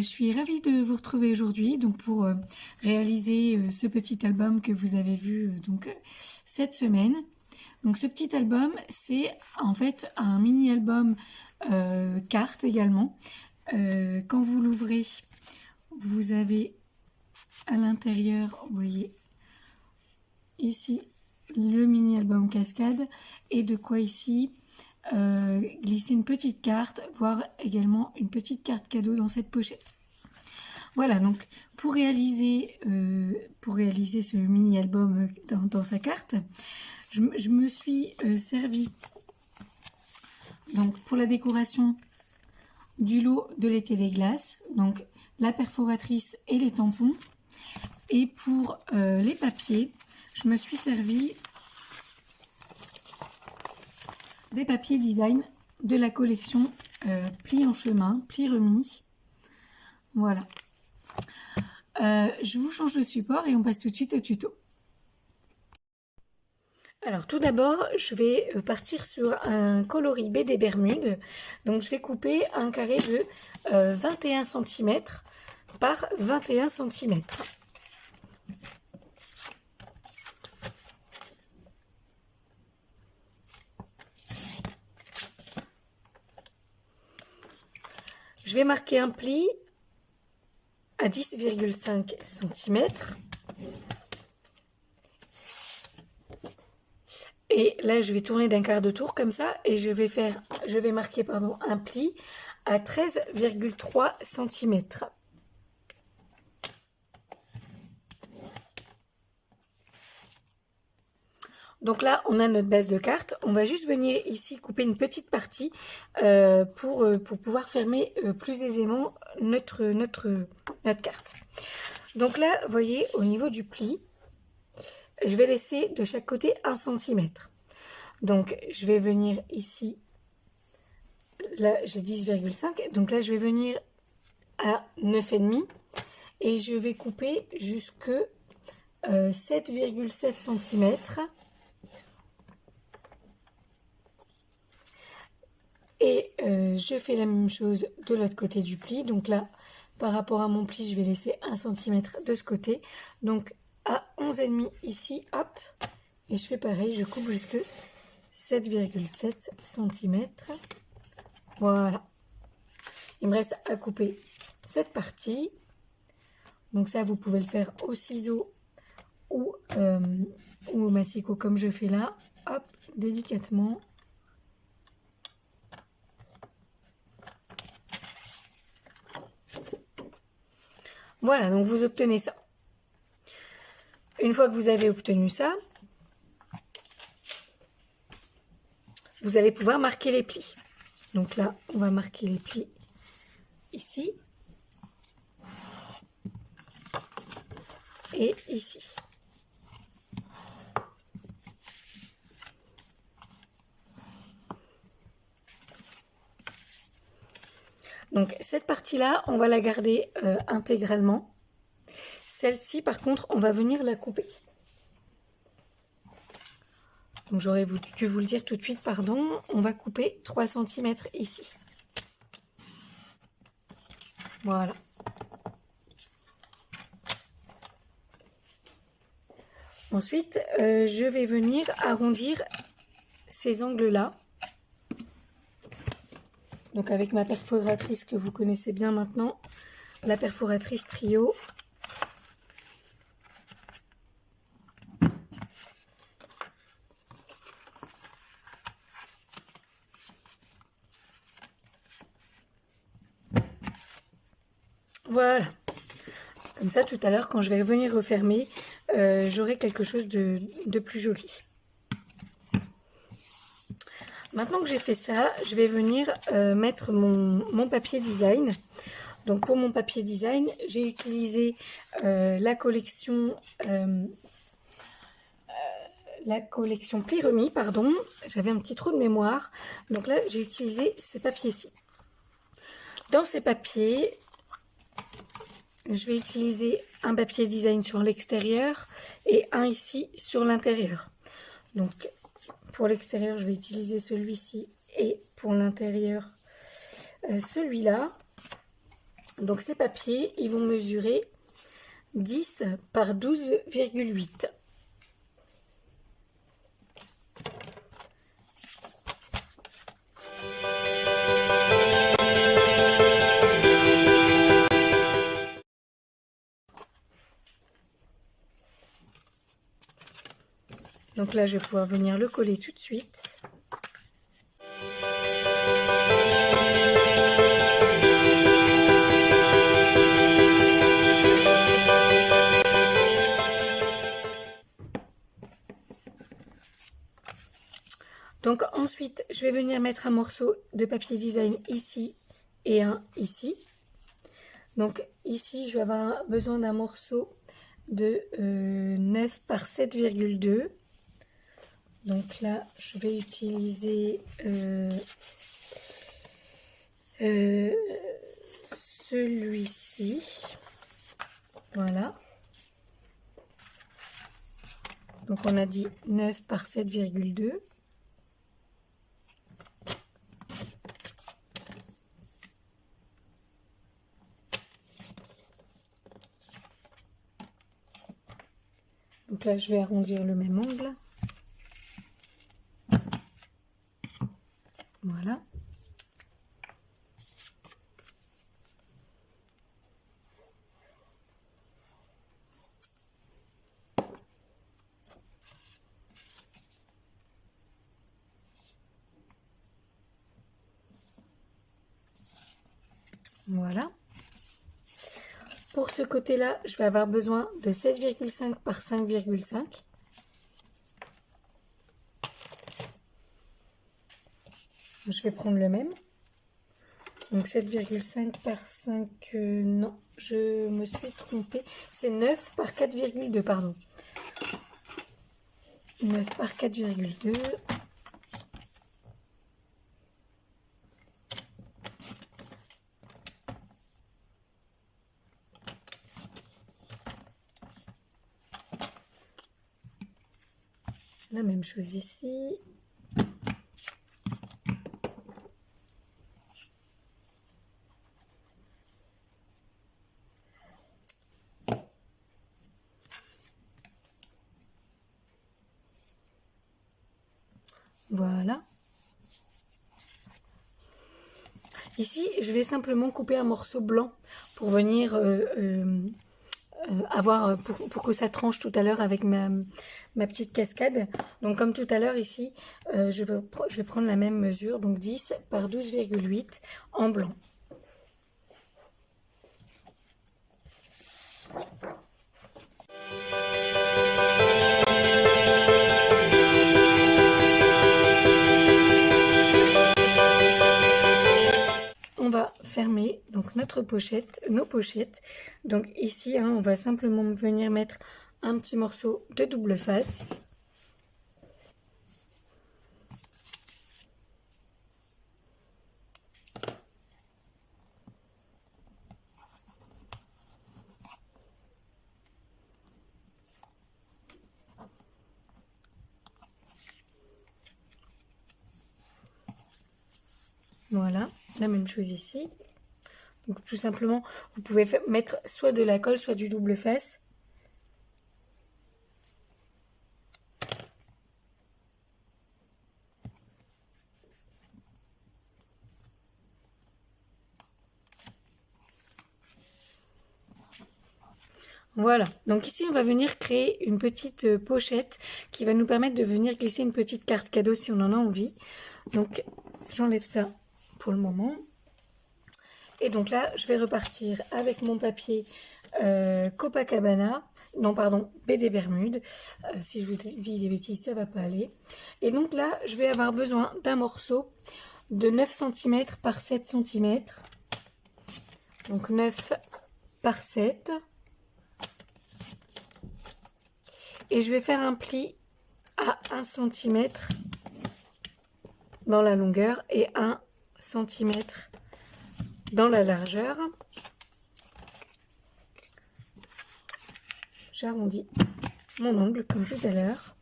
Je suis ravie de vous retrouver aujourd'hui donc pour réaliser ce petit album que vous avez vu cette semaine. Donc ce petit album, c'est en fait un mini-album carte également. Quand vous l'ouvrez, vous avez à l'intérieur, vous voyez ici le mini-album cascade et de quoi ici glisser une petite carte, voire également une petite carte cadeau dans cette pochette. Voilà, donc pour réaliser ce mini-album dans sa carte, je me suis servi donc pour la décoration du lot de l'été des glaces, donc la perforatrice et les tampons. Et pour les papiers, je me suis servi des papiers design de la collection Pli en chemin, pli remis. Voilà. Je vous change de support et on passe tout de suite au tuto. Alors tout d'abord, je vais partir sur un coloris baie des Bermudes. Donc je vais couper un carré de 21 cm par 21 cm. Je vais marquer un pli à 10,5 cm. Et là, je vais tourner d'un quart de tour comme ça et je vais marquer un pli à 13,3 cm. Donc là, on a notre base de carte. On va juste venir ici couper une petite partie pour pouvoir fermer plus aisément notre carte. Donc là, vous voyez, au niveau du pli, je vais laisser de chaque côté 1 cm. Donc, je vais venir ici. Là, j'ai 10,5. Donc là, je vais venir à 9,5. Et je vais couper jusque 7,7 cm. Et je fais la même chose de l'autre côté du pli. Donc là, par rapport à mon pli, je vais laisser 1 cm de ce côté. Donc à 11,5 ici, hop. Et je fais pareil, je coupe jusque 7,7 cm. Voilà. Il me reste à couper cette partie. Donc ça, vous pouvez le faire au ciseau ou au massicot comme je fais là. Hop, délicatement. Voilà, donc vous obtenez ça. Une fois que vous avez obtenu ça, vous allez pouvoir marquer les plis. Donc là, on va marquer les plis ici et ici. Donc cette partie-là, on va la garder intégralement. Celle-ci, par contre, on va venir la couper. Donc j'aurais dû vous le dire tout de suite, pardon. On va couper 3 cm ici. Voilà. Ensuite, je vais venir arrondir ces angles-là. Donc avec ma perforatrice que vous connaissez bien maintenant, la perforatrice Trio. Voilà. Comme ça, tout à l'heure, quand je vais venir refermer, j'aurai quelque chose de plus joli. Maintenant que j'ai fait ça, je vais venir mettre mon papier design. Donc pour mon papier design, j'ai utilisé la collection pli remis, pardon. J'avais un petit trou de mémoire. Donc là, j'ai utilisé ces papiers-ci. Dans ces papiers, je vais utiliser un papier design sur l'extérieur et un ici sur l'intérieur. Donc pour l'extérieur, je vais utiliser celui-ci et pour l'intérieur, celui-là. Donc ces papiers, ils vont mesurer 10 par 12,8. Donc là, je vais pouvoir venir le coller tout de suite. Donc ensuite, je vais venir mettre un morceau de papier design ici et un ici. Donc ici, je vais avoir besoin d'un morceau de 9 par 7,2. Donc là, je vais utiliser celui-ci. Voilà. Donc on a dit 9 par 7,2. Donc là, je vais arrondir le même angle. Voilà. Voilà. Pour ce côté-là, je vais avoir besoin de 7,5 par 5,5. Je vais prendre le même. Donc 7,5 par 5, non, je me suis trompée. C'est 9 par 4,2, pardon. 9 par 4,2. La même chose ici. Voilà. Ici, je vais simplement couper un morceau blanc pour venir pour que ça tranche tout à l'heure avec ma petite cascade. Donc comme tout à l'heure ici, je vais prendre la même mesure, donc 10 par 12,8 en blanc. On va fermer donc notre pochette, nos pochettes. Donc ici, hein, on va simplement venir mettre un petit morceau de double face. Voilà, la même chose ici. Donc tout simplement, vous pouvez mettre soit de la colle, soit du double face. Voilà, donc ici on va venir créer une petite pochette qui va nous permettre de venir glisser une petite carte cadeau si on en a envie. Donc j'enlève ça pour le moment. Et donc là, je vais repartir avec mon papier Copacabana, non pardon, BD Bermude. Si je vous dis des bêtises, ça va pas aller. Et donc là, je vais avoir besoin d'un morceau de 9 cm par 7 cm. Donc 9 par 7. Et je vais faire un pli à 1 cm dans la longueur et 1 cm dans la largeur. J'arrondis mon angle comme tout à l'heure.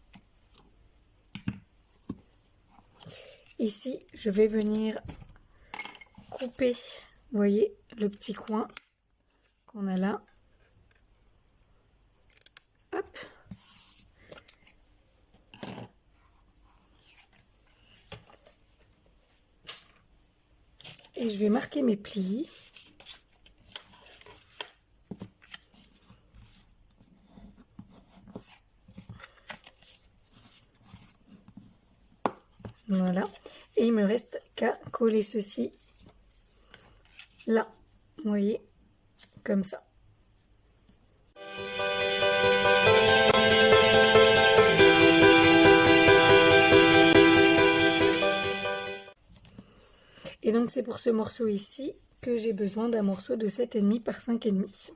Ici, je vais venir couper, vous voyez, le petit coin qu'on a là. Hop. Et je vais marquer mes plis. Voilà. Et il me reste qu'à coller ceci là. Vous voyez, comme ça. Et donc c'est pour ce morceau ici que j'ai besoin d'un morceau de 7,5 par 5,5.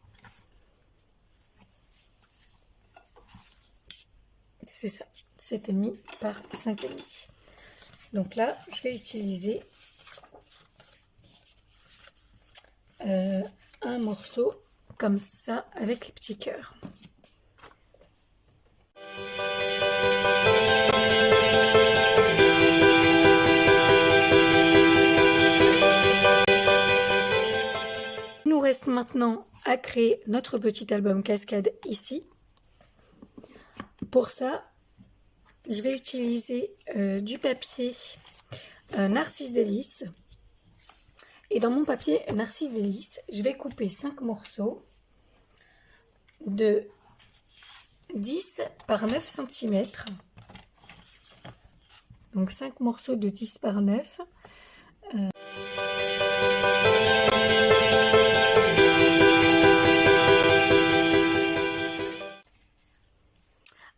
C'est ça, 7,5 par 5,5. Donc là, je vais utiliser un morceau comme ça avec les petits cœurs. Il nous reste maintenant à créer notre petit album cascade ici. Pour ça, je vais utiliser du papier Narcisse Délices. Et dans mon papier Narcisse Délices, je vais couper 5 morceaux de 10 par 9 cm. Donc 5 morceaux de 10 par 9.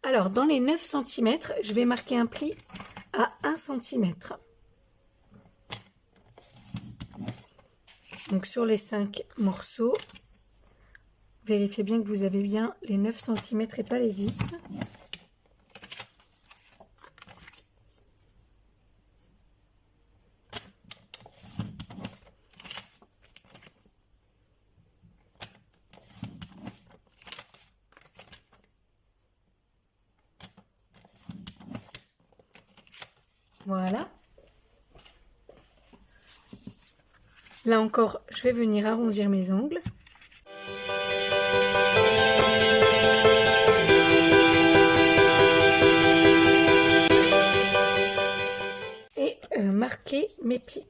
Alors, dans les 9 cm, je vais marquer un pli à 1 cm. Donc, sur les 5 morceaux, vérifiez bien que vous avez bien les 9 cm et pas les 10. Voilà. Là encore, je vais venir arrondir mes angles. Et marquer mes plis.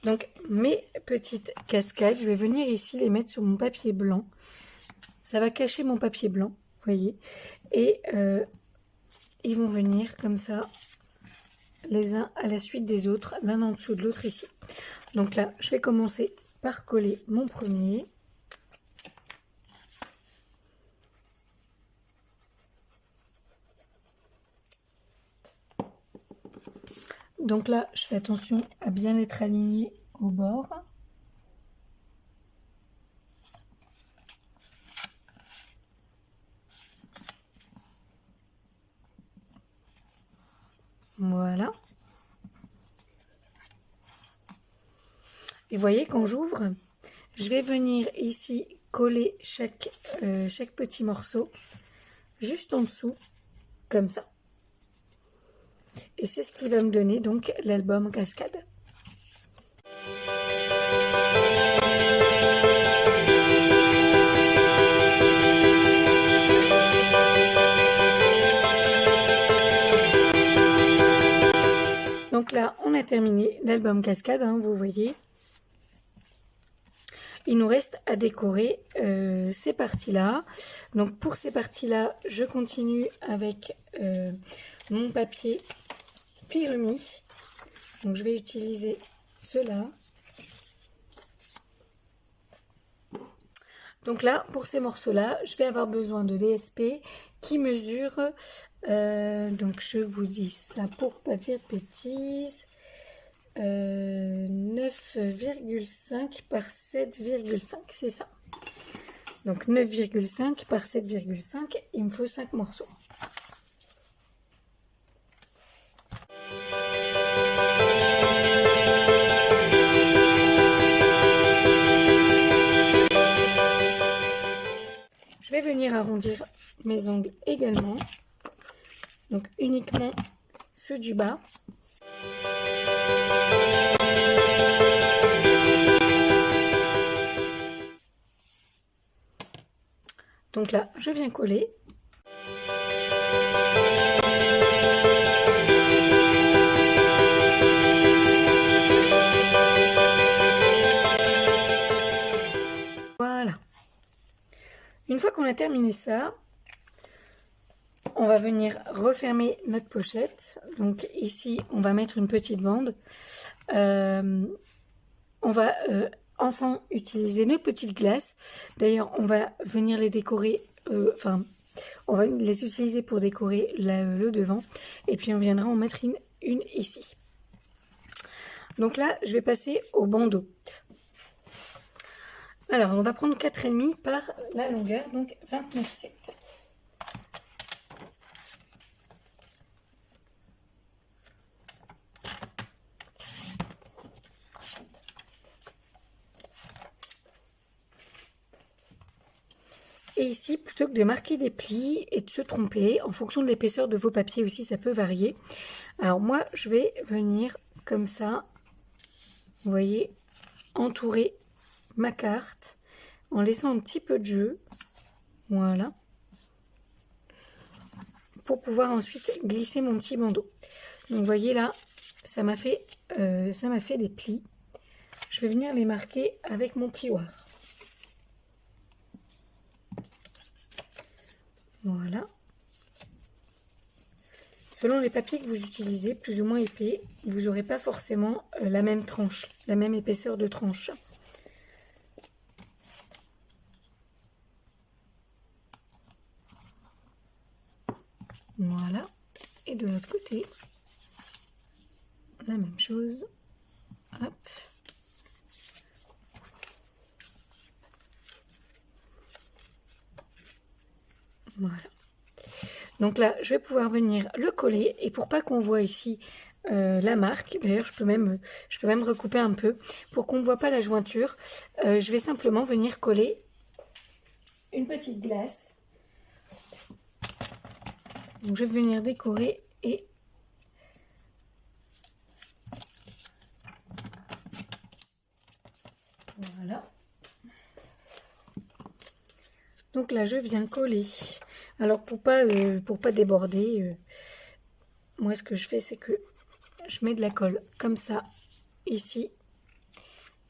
Donc mes petites cascades, je vais venir ici les mettre sur mon papier blanc. Ça va cacher mon papier blanc, vous voyez. Et ils vont venir comme ça, les uns à la suite des autres, l'un en dessous de l'autre ici. Donc là, je vais commencer par coller mon premier. Donc là, je fais attention à bien être aligné au bord. Voilà. Et vous voyez, quand j'ouvre, je vais venir ici coller chaque petit morceau juste en dessous, comme ça. Et c'est ce qui va me donner donc l'album cascade. Donc là, on a terminé l'album cascade, hein, vous voyez. Il nous reste à décorer ces parties-là. Donc pour ces parties-là, je continue avec mon papier Pirumi. Donc je vais utiliser cela. Donc là, pour ces morceaux-là, je vais avoir besoin de DSP qui mesure, donc je vous dis ça pour pas dire de bêtises, 9,5 par 7,5, c'est ça. Donc 9,5 par 7,5, il me faut 5 morceaux. Je vais venir arrondir mes ongles également, donc uniquement ceux du bas. Donc là, je viens coller. Voilà. Une fois qu'on a terminé ça, on va venir refermer notre pochette. Donc ici, on va mettre une petite bande. On va enfin utiliser nos petites glaces. D'ailleurs, on va venir les décorer, on va les utiliser pour décorer le devant. Et puis, on viendra en mettre une ici. Donc là, je vais passer au bandeau. Alors, on va prendre 4,5 par la longueur, donc 29,7. Et ici, plutôt que de marquer des plis et de se tromper, en fonction de l'épaisseur de vos papiers aussi, ça peut varier. Alors moi, je vais venir comme ça, vous voyez, entourer ma carte en laissant un petit peu de jeu. Voilà. Pour pouvoir ensuite glisser mon petit bandeau. Donc vous voyez là, ça m'a fait des plis. Je vais venir les marquer avec mon plioir. Voilà. Selon les papiers que vous utilisez, plus ou moins épais, vous n'aurez pas forcément la même tranche, la même épaisseur de tranche. Voilà. Et de l'autre côté, la même chose. Hop. Voilà. Donc là, je vais pouvoir venir le coller. Et pour pas qu'on voit ici la marque, d'ailleurs, je peux même recouper un peu. Pour qu'on ne voit pas la jointure, je vais simplement venir coller une petite glace. Donc je vais venir décorer et voilà. Donc là, je viens coller. Alors pour pas déborder, moi ce que je fais, c'est que je mets de la colle comme ça, ici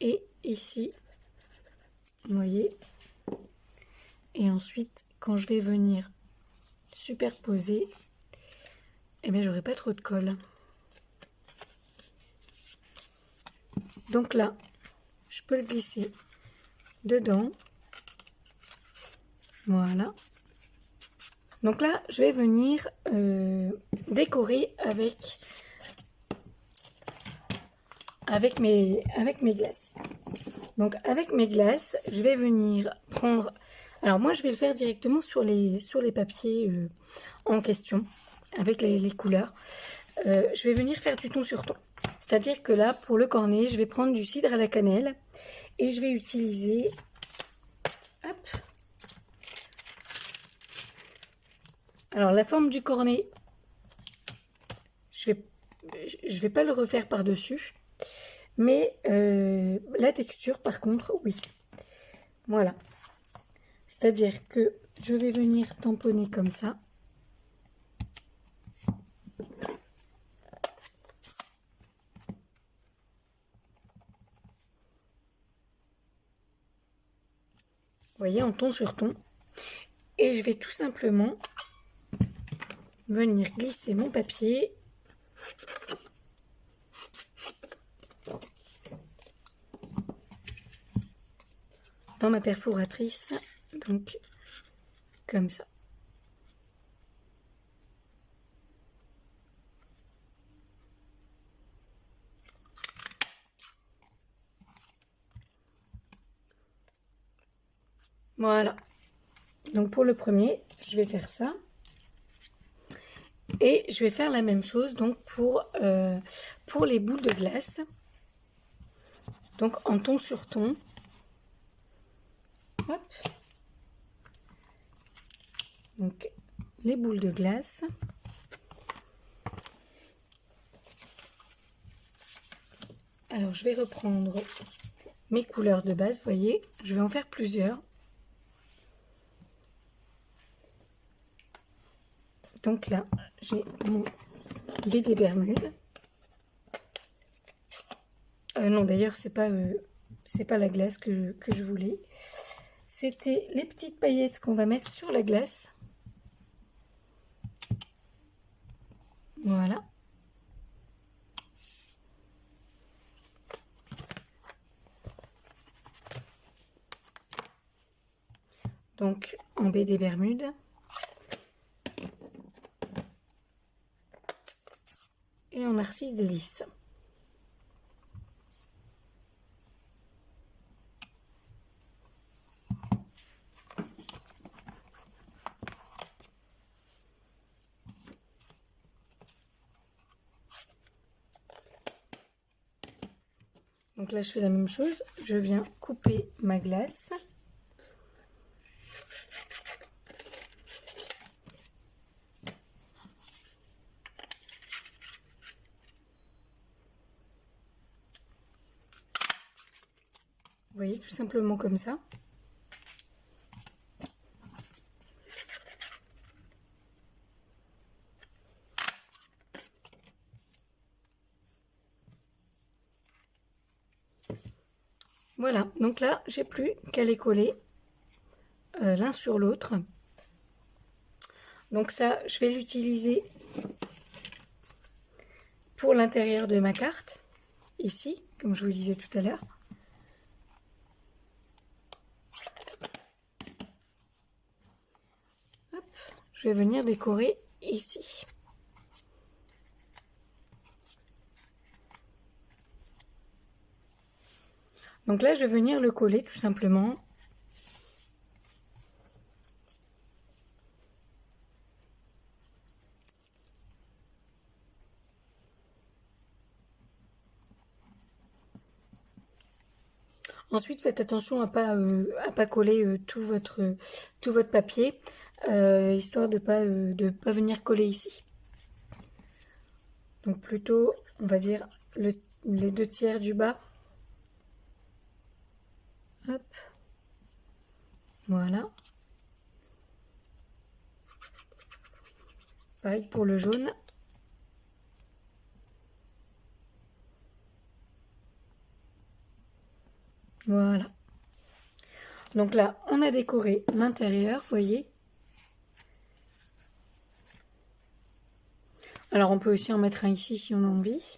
et ici. Vous voyez. Et ensuite, quand je vais venir superposer, eh bien, j'aurai pas trop de colle. Donc là, je peux le glisser dedans. Voilà. Donc là, je vais venir décorer avec mes glaces. Donc avec mes glaces, je vais venir prendre... Alors moi, je vais le faire directement sur les papiers en question, avec les couleurs. Je vais venir faire du ton sur ton. C'est-à-dire que là, pour le cornet, je vais prendre du cidre à la cannelle et je vais utiliser... Hop. Alors la forme du cornet, je vais pas le refaire par-dessus, mais la texture par contre, oui. Voilà. C'est-à-dire que je vais venir tamponner comme ça. Vous voyez, en ton sur ton. Et je vais tout simplement venir glisser mon papier dans ma perforatrice, donc comme ça. Voilà. Donc pour le premier, je vais faire ça. Et je vais faire la même chose donc pour les boules de glace. Donc en ton sur ton. Hop. Donc les boules de glace. Alors, je vais reprendre mes couleurs de base, vous voyez, je vais en faire plusieurs. Donc là, j'ai mon BD Bermude. Non, d'ailleurs, c'est pas la glace que je voulais. C'était les petites paillettes qu'on va mettre sur la glace. Voilà. Donc, en BD Bermude. Et en Narcisse Délice. Donc là, je fais la même chose. Je viens couper ma glace. Vous voyez, tout simplement comme ça. Voilà, donc là, j'ai plus qu'à les coller l'un sur l'autre. Donc ça, je vais l'utiliser pour l'intérieur de ma carte, ici, comme je vous disais tout à l'heure. Je vais venir décorer ici. Donc là, je vais venir le coller tout simplement. Ensuite, faites attention à pas coller tout votre papier, histoire de pas venir coller ici. Donc plutôt, on va dire, les 2/3 du bas. Hop. Voilà. Pareil pour le jaune. Voilà. Donc là, on a décoré l'intérieur, vous voyez. Alors, on peut aussi en mettre un ici si on a envie.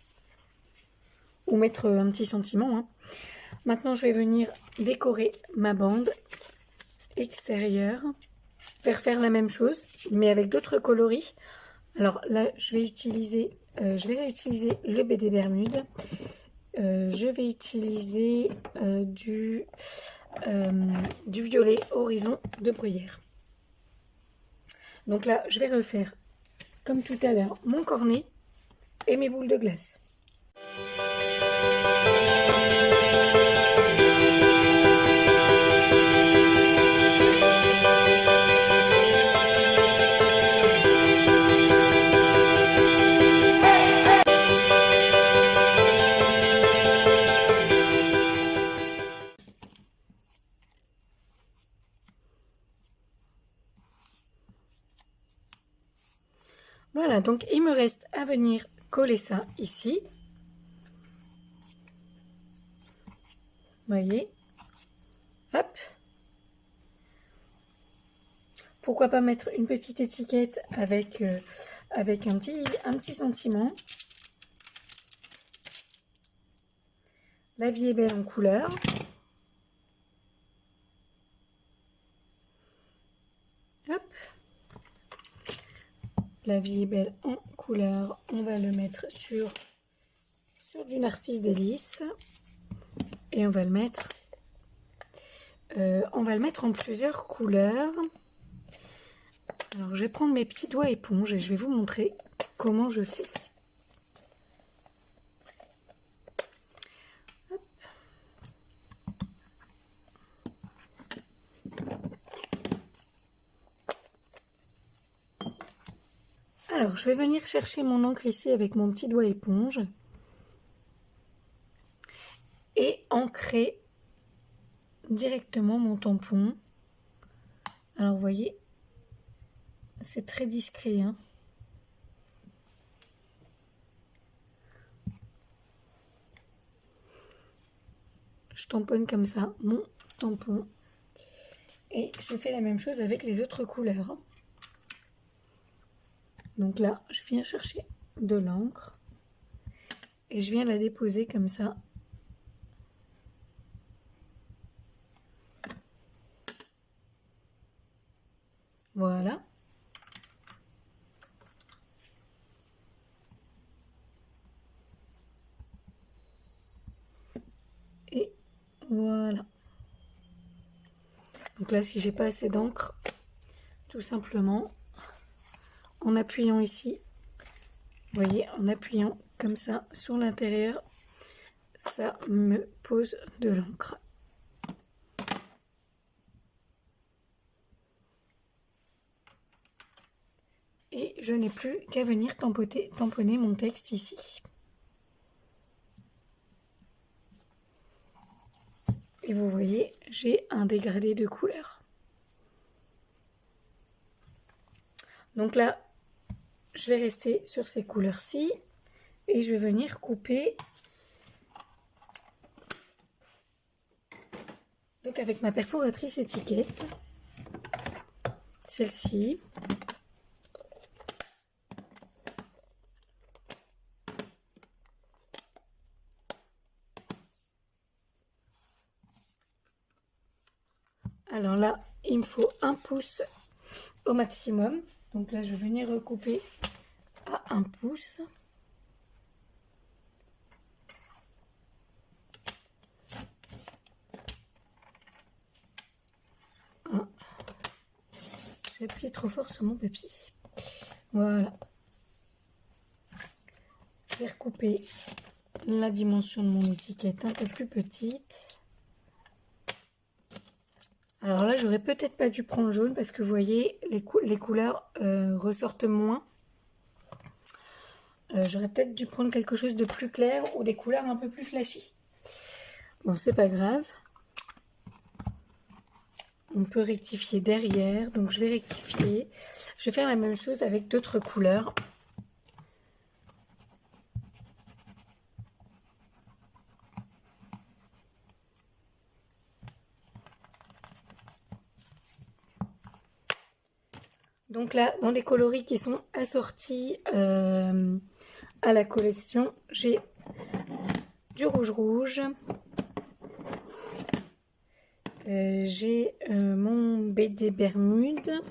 Ou mettre un petit sentiment. Hein. Maintenant, je vais venir décorer ma bande extérieure. Faire la même chose, mais avec d'autres coloris. Alors là, je vais réutiliser le BD Bermude. Je vais utiliser du violet horizon de bruyère. Donc là, je vais refaire, comme tout à l'heure, mon cornet et mes boules de glace. Voilà, donc il me reste à venir coller ça ici. Vous voyez? Hop. Pourquoi pas mettre une petite étiquette avec un petit sentiment. La vie est belle en couleur. Hop. La vie est belle en couleur. On va le mettre sur du Narcisse Délice. Et on va le mettre en plusieurs couleurs. Alors, je vais prendre mes petits doigts éponges et je vais vous montrer comment je fais. Hop. Alors, je vais venir chercher mon encre ici avec mon petit doigt éponge. et ancrer directement mon tampon. Alors vous voyez, c'est très discret, hein. Je tamponne comme ça mon tampon. Et je fais la même chose avec les autres couleurs. Donc là, je viens chercher de l'encre. Et je viens la déposer comme ça. Voilà. Et voilà. Donc là, si j'ai pas assez d'encre, tout simplement, en appuyant ici, vous voyez, en appuyant comme ça sur l'intérieur, ça me pose de l'encre. Et je n'ai plus qu'à venir tamponner mon texte ici. Et vous voyez, j'ai un dégradé de couleur. Donc là, je vais rester sur ces couleurs-ci et je vais venir couper. Donc avec ma perforatrice étiquette, celle-ci. Alors là, il me faut 1 pouce au maximum. Donc là, je vais venir recouper à 1 pouce. J'ai appuyé trop fort sur mon papier. Voilà. Je vais recouper la dimension de mon étiquette un peu plus petite. Alors là, j'aurais peut-être pas dû prendre jaune parce que vous voyez, les couleurs ressortent moins. J'aurais peut-être dû prendre quelque chose de plus clair ou des couleurs un peu plus flashy. Bon, c'est pas grave. On peut rectifier derrière, donc je vais rectifier. Je vais faire la même chose avec d'autres couleurs. Donc là, dans les coloris qui sont assortis à la collection, j'ai du rouge, j'ai mon BD Bermude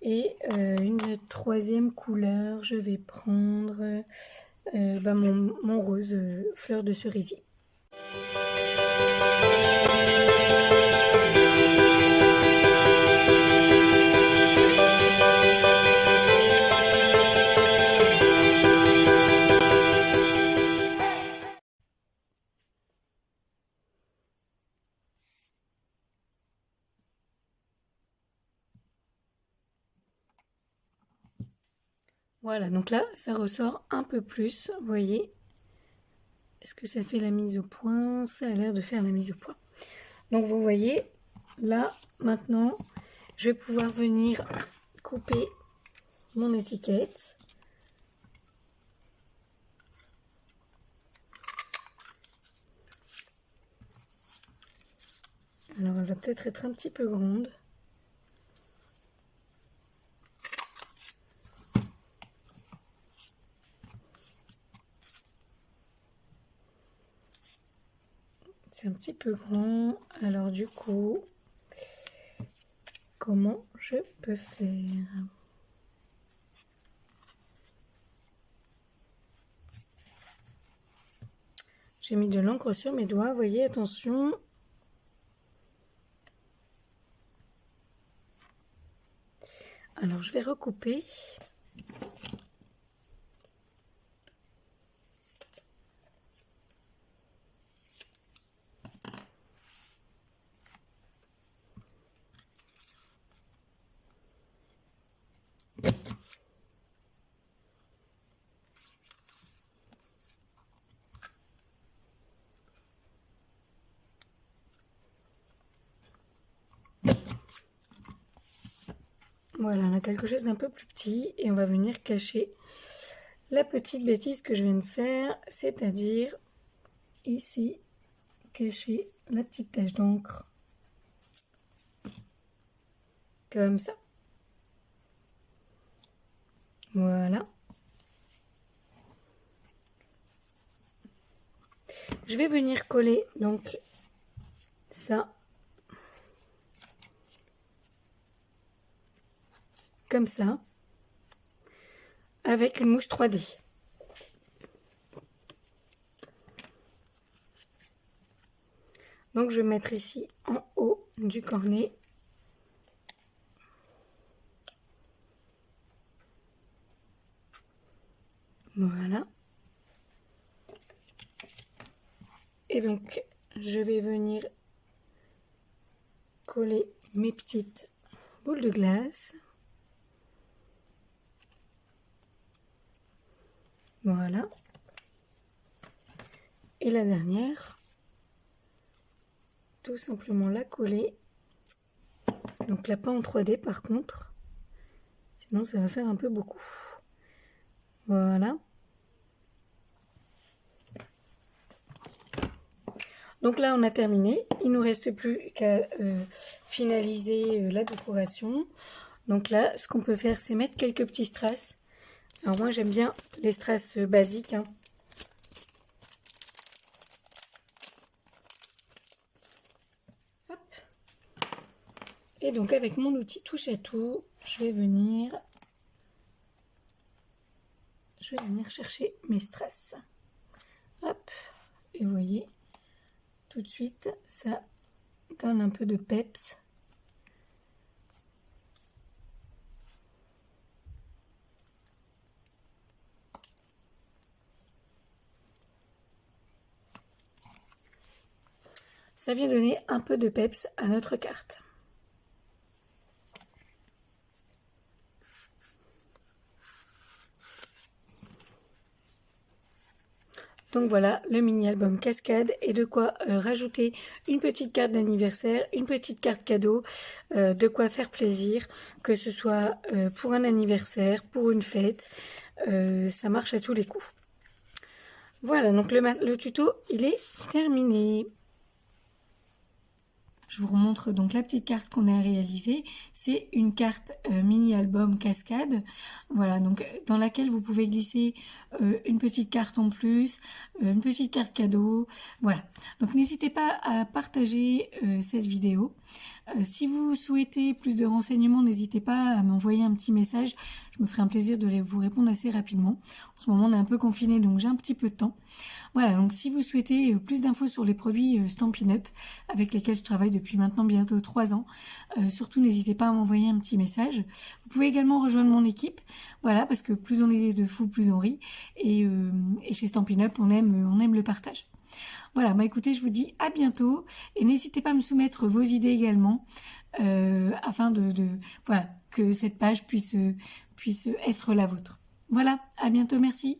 et une troisième couleur, je vais prendre mon rose fleur de cerisier. Voilà, donc là, ça ressort un peu plus, vous voyez. Est-ce que ça fait la mise au point? Ça a l'air de faire la mise au point. Donc vous voyez, là, maintenant, je vais pouvoir venir couper mon étiquette. Alors, elle va peut-être être un petit peu grande. C'est un petit peu grand. Alors, du coup, comment je peux faire? J'ai mis de l'encre sur mes doigts, vous voyez, attention. Alors, je vais recouper. Voilà, on a quelque chose d'un peu plus petit et on va venir cacher la petite bêtise que je viens de faire, c'est-à-dire ici, cacher la petite tache d'encre, comme ça. Voilà. Je vais venir coller donc ça, comme ça, avec une mouche 3D. Donc je vais mettre ici en haut du cornet. Voilà. Et donc je vais venir coller mes petites boules de glace. Voilà. Et la dernière, tout simplement la coller. Donc là pas en 3D par contre, sinon ça va faire un peu beaucoup. Voilà. Donc là on a terminé, il nous reste plus qu'à finaliser la décoration. Donc là ce qu'on peut faire c'est mettre quelques petits strass. Alors moi j'aime bien les strass basiques, hein. Hop. Et donc avec mon outil touche à tout, je vais venir chercher mes strass. Hop. Et vous voyez, tout de suite ça donne un peu de peps. Ça vient donner un peu de peps à notre carte. Donc voilà, le mini-album cascade et de quoi rajouter une petite carte d'anniversaire, une petite carte cadeau, de quoi faire plaisir, que ce soit pour un anniversaire, pour une fête, ça marche à tous les coups. Voilà, donc le tuto, il est terminé. Je vous remontre donc la petite carte qu'on a réalisée. C'est une carte mini-album cascade. Voilà, donc dans laquelle vous pouvez glisser une petite carte en plus, une petite carte cadeau. Voilà, donc n'hésitez pas à partager cette vidéo. Si vous souhaitez plus de renseignements, n'hésitez pas à m'envoyer un petit message. Je me ferai un plaisir de vous répondre assez rapidement. En ce moment, on est un peu confiné, donc j'ai un petit peu de temps. Voilà, donc si vous souhaitez plus d'infos sur les produits Stampin' Up, avec lesquels je travaille depuis maintenant bientôt 3 ans, surtout n'hésitez pas à m'envoyer un petit message. Vous pouvez également rejoindre mon équipe, voilà, parce que plus on est de fous, plus on rit. Et chez Stampin' Up, on aime le partage. Voilà, bah écoutez, je vous dis à bientôt et n'hésitez pas à me soumettre vos idées également afin voilà, que cette page puisse être la vôtre. Voilà, à bientôt, merci.